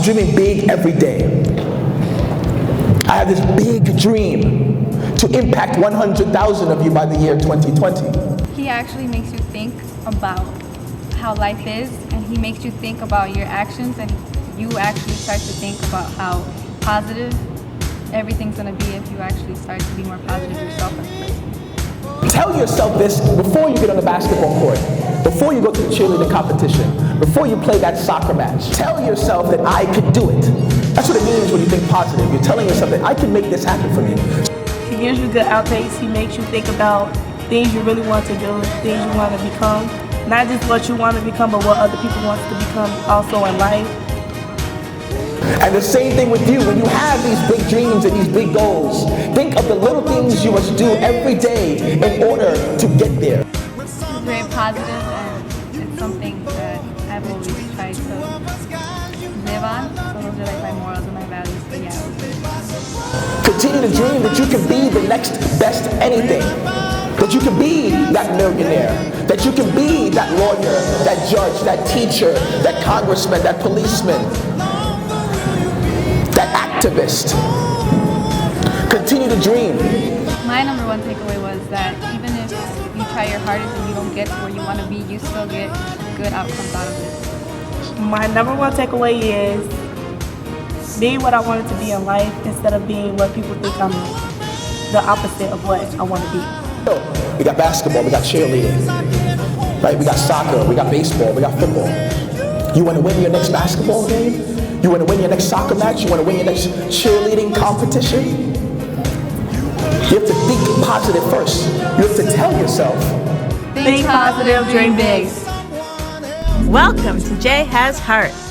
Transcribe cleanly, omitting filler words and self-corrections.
dreaming big every day. I have this big dream to impact 100,000 of you by the year 2020. He actually makes you think about how life is, and he makes you think about your actions, and you actually start to think about how positive everything's going to be if you actually start to be more positive yourself as a person. Tell yourself this before you get on the basketball court, before you go to the cheerleading competition, before you play that soccer match. Tell yourself that I could do it. That's what it means when you think positive. You're telling yourself that I can make this happen for me. He gives you good outtakes. He makes you think about things you really want to do, things you want to become. Not just what you want to become, but what other people want to become also in life. And the same thing with you. When you have these big dreams and these big goals, think of the little things you must do every day in order to get there. It's very positive, and it's something that I've always tried to live on. So those are like my morals and my values. So yeah. Continue to dream that you can be the next best anything. That you can be that millionaire. That you can be that lawyer, that judge, that teacher, that congressman, that policeman, that activist. Continue to dream. My number one takeaway was that even if you try your hardest and you don't get to where you want to be, you still get good outcomes out of it. My number one takeaway is be what I wanted to be in life instead of being what people think I'm the opposite of what I want to be. We got basketball, we got cheerleading, right? We got soccer, we got baseball, we got football. You want to win your next basketball game? You want to win your next soccer match? You want to win your next cheerleading competition? You have to think positive first. You have to tell yourself, Think positive, dream big. Welcome to J.Has.Heart.